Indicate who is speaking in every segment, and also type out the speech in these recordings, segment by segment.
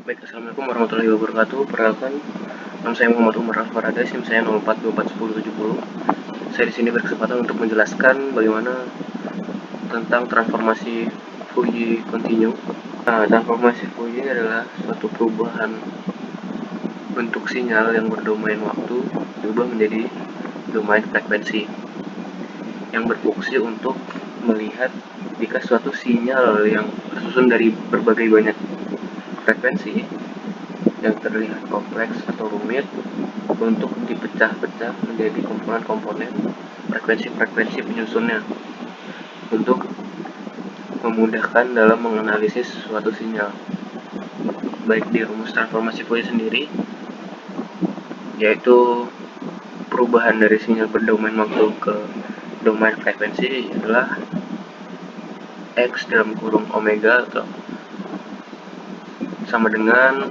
Speaker 1: Baik, assalamualaikum warahmatullahi wabarakatuh. Perkenalkan, nama saya Muhammad Umar Alfarada, SIM saya 04241070. Saya di sini berkesempatan untuk menjelaskan bagaimana tentang transformasi Fourier continue. Nah, transformasi Fourier adalah suatu perubahan bentuk sinyal yang berdomain waktu diubah menjadi domain frekuensi yang berfungsi untuk melihat jika suatu sinyal yang tersusun dari berbagai banyak frekuensi yang terlihat kompleks atau rumit untuk dipecah-pecah menjadi komponen-komponen frekuensi-frekuensi penyusunnya untuk memudahkan dalam menganalisis suatu sinyal. Baik di rumus transformasi Fourier sendiri, yaitu perubahan dari sinyal berdomain waktu ke domain frekuensi adalah X dalam kurung omega atau sama dengan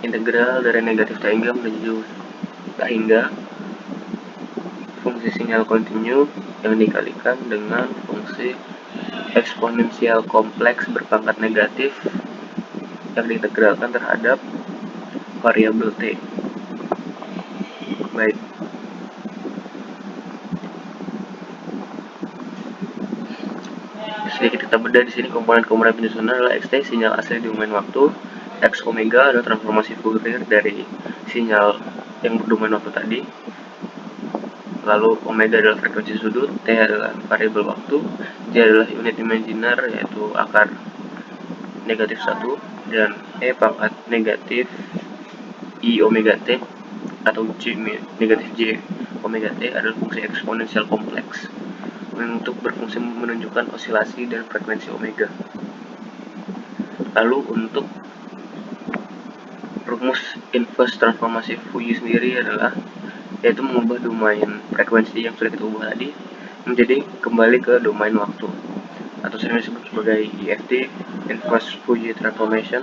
Speaker 1: integral dari negatif tak hingga menuju tak hingga fungsi sinyal kontinu yang dikalikan dengan fungsi eksponensial kompleks berpangkat negatif yang diintegralkan terhadap variabel t. Baik, sedikit kita bedah di sini komponen-komponen penyusunan adalah xt sinyal asli di domain waktu, x omega adalah transformasi Fourier dari sinyal yang berdomain waktu tadi, lalu omega adalah frekuensi sudut, t adalah variabel waktu, j adalah unit imajiner yaitu akar negatif 1, dan e pangkat negatif i omega t atau j negatif j omega t adalah fungsi eksponensial kompleks untuk berfungsi menunjukkan osilasi dan frekuensi omega. Lalu untuk rumus inverse transformasi Fourier sendiri adalah yaitu mengubah domain frekuensi yang sudah kita ubah tadi menjadi kembali ke domain waktu atau sering disebut sebagai IFT, inverse Fourier transformation,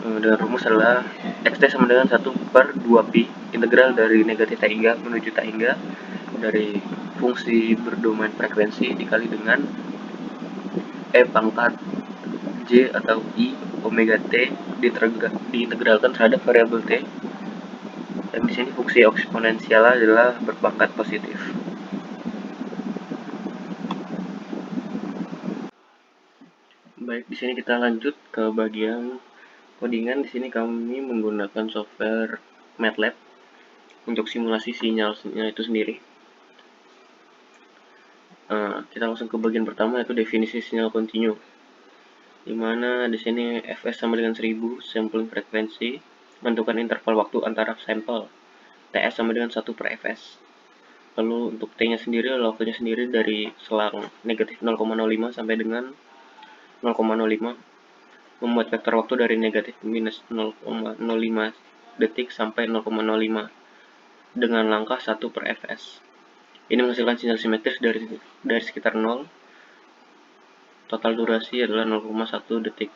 Speaker 1: dengan rumus adalah xt sama dengan 1/2pi integral dari negatif tak hingga menuju tak hingga dari fungsi berdomain frekuensi dikali dengan e pangkat j atau i omega t diintegralkan terhadap variabel t, dan di sini fungsi eksponensial adalah berpangkat positif. Baik, di sini kita lanjut ke bagian codingan. Di sini kami menggunakan software MATLAB untuk simulasi sinyalnya itu sendiri. Kita langsung ke bagian pertama, yaitu definisi sinyal kontinu, di mana di sini fs sama dengan 1000 sampling frekuensi, menentukan interval waktu antara sampel, ts sama dengan 1/fs. Lalu untuk t-nya sendiri, waktunya sendiri dari selang negatif 0,05 sampai dengan 0,05, membuat vektor waktu dari negatif minus 0,05 detik sampai 0,05 dengan langkah 1/fs. Ini menghasilkan sinyal simetris dari sekitar 0. Total durasi adalah 0,1 detik.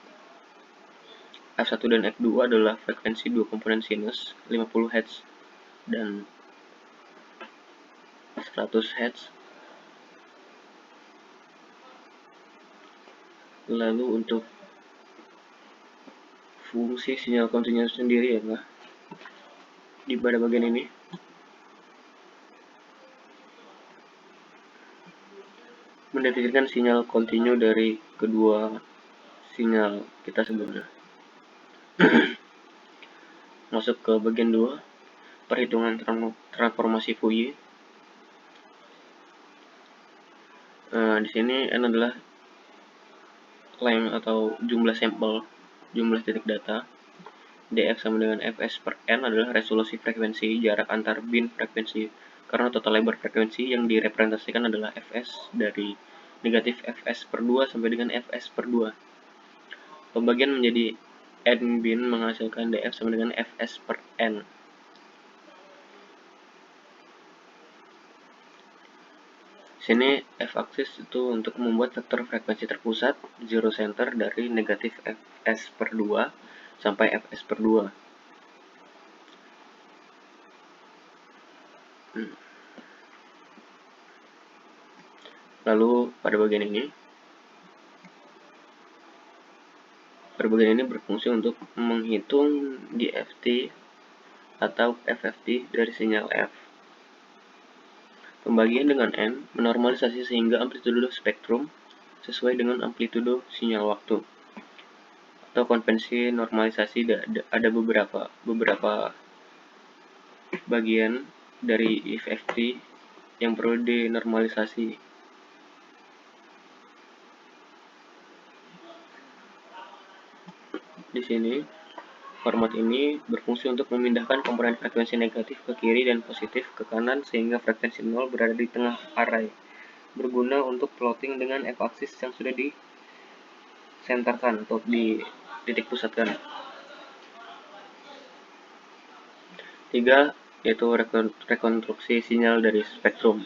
Speaker 1: F1 dan F2 adalah frekuensi dua komponen sinus 50 Hz dan 100 Hz. Lalu untuk fungsi sinyal kontinu sendiri adalah di pada bagian ini. Mendefinisikan sinyal kontinu dari kedua sinyal kita sebelumnya. Masuk ke bagian 2, perhitungan transformasi Fourier. Di sini n adalah length atau jumlah sampel, jumlah titik data. df sama dengan fs per n adalah resolusi frekuensi, jarak antar bin frekuensi, karena total lebar frekuensi yang direpresentasikan adalah fs dari negatif fs per 2 sampai dengan fs per 2. Pembagian menjadi n bin menghasilkan df sama dengan fs per n. Sini f-aksis itu untuk membuat vektor frekuensi terpusat zero center dari negatif fs per 2 sampai fs per 2. Lalu pada bagian ini Pada bagian ini berfungsi untuk menghitung DFT atau FFT dari sinyal F. Pembagian dengan N menormalisasi sehingga amplitudo spektrum sesuai dengan amplitudo sinyal waktu. Atau konvensi normalisasi ada beberapa bagian dari FFT yang perlu dinormalisasi. Di sini, format ini berfungsi untuk memindahkan komponen frekuensi negatif ke kiri dan positif ke kanan sehingga frekuensi 0 berada di tengah array. Berguna untuk plotting dengan f-aksis yang sudah disenterkan atau di titik pusatkan. 3. Yaitu rekonstruksi sinyal dari spektrum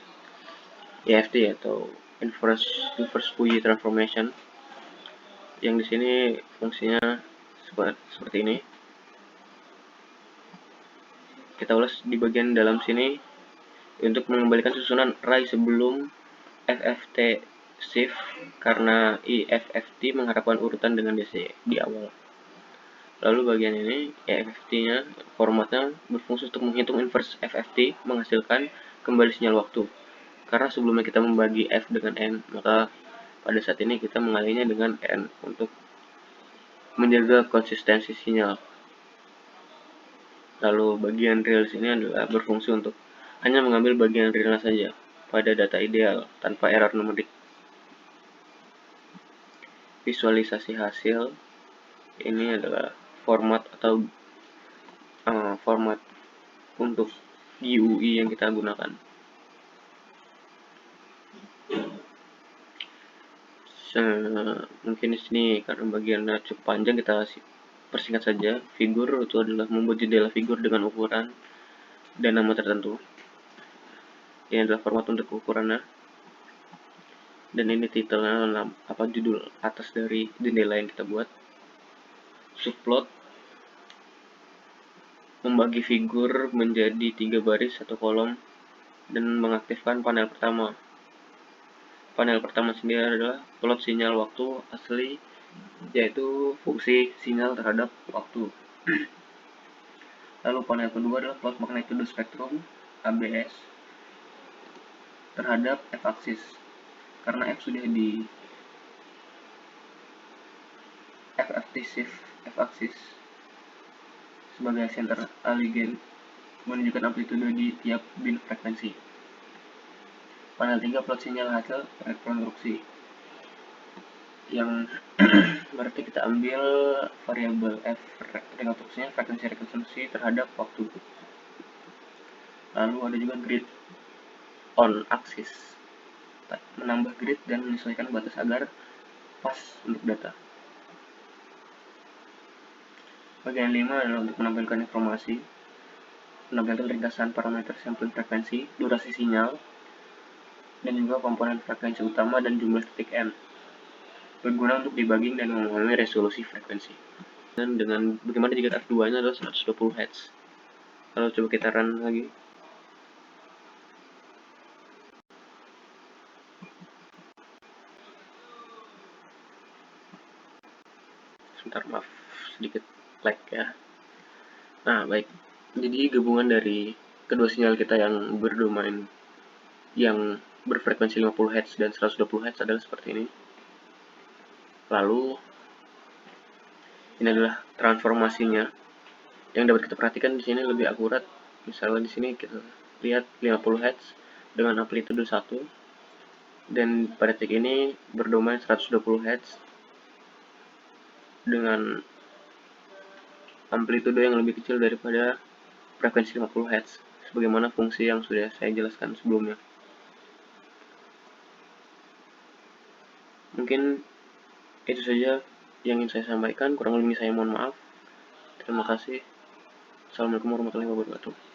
Speaker 1: EFT atau inverse Fourier transformation, yang di sini fungsinya seperti ini. Kita ulas di bagian dalam sini untuk mengembalikan susunan array sebelum FFT shift karena IFFT mengharapkan urutan dengan DC di awal. Lalu bagian ini EFFT-nya formatnya berfungsi untuk menghitung inverse FFT menghasilkan kembali sinyal waktu. Karena sebelumnya kita membagi F dengan N, maka pada saat ini kita mengalinya dengan N untuk menjaga konsistensi sinyal. Lalu bagian real sini adalah berfungsi untuk hanya mengambil bagian realnya saja pada data ideal tanpa error numerik. Visualisasi hasil ini adalah format atau format untuk GUI yang kita gunakan. Mungkin di sini karena bagiannya cukup panjang, kita persingkat saja. Figur itu adalah membuat jendela figur dengan ukuran dan nama tertentu. Ini adalah format untuk ukurannya. Dan ini titelnya apa judul atas dari jendela yang kita buat. Subplot membagi figur menjadi 3 baris 1 kolom dan mengaktifkan panel pertama. Panel pertama sendiri adalah plot sinyal waktu asli, yaitu fungsi sinyal terhadap waktu. Lalu panel kedua adalah plot magnitudo spektrum ABS terhadap f-aksis. Karena F sudah di FFT shift f-aksis sebagai center alignment menunjukkan amplitudo di tiap bin frekuensi. Panel 3 plot sinyal hasil rekonstruksi, yang berarti kita ambil variabel F rekonstruksinya frekuensi rekonstruksi terhadap waktu. Lalu ada juga grid on axis, menambah grid dan menyesuaikan batas agar pas untuk data. Bagian 5 adalah untuk menampilkan informasi, menampilkan ringkasan parameter sampling frekuensi, durasi sinyal, dan juga komponen frekuensi utama dan jumlah titik N. Berguna untuk debugging dan memahami resolusi frekuensi. Dan dengan bagaimana jika F2-nya adalah 120 Hz. Kalau coba kita run lagi. Sebentar, maaf, sedikit lag ya. Nah, baik. Jadi gabungan dari kedua sinyal kita yang berdomain yang berfrekuensi 50 Hz dan 120 Hz adalah seperti ini. Lalu ini adalah transformasinya yang dapat kita perhatikan di sini lebih akurat. Misalnya di sini kita lihat 50 Hz dengan amplitudo 1 dan pada titik ini berdomain 120 Hz dengan amplitudo yang lebih kecil daripada frekuensi 50 Hz sebagaimana fungsi yang sudah saya jelaskan sebelumnya. Mungkin itu saja yang ingin saya sampaikan, kurang lebih saya mohon maaf. Terima kasih. Assalamualaikum warahmatullahi wabarakatuh.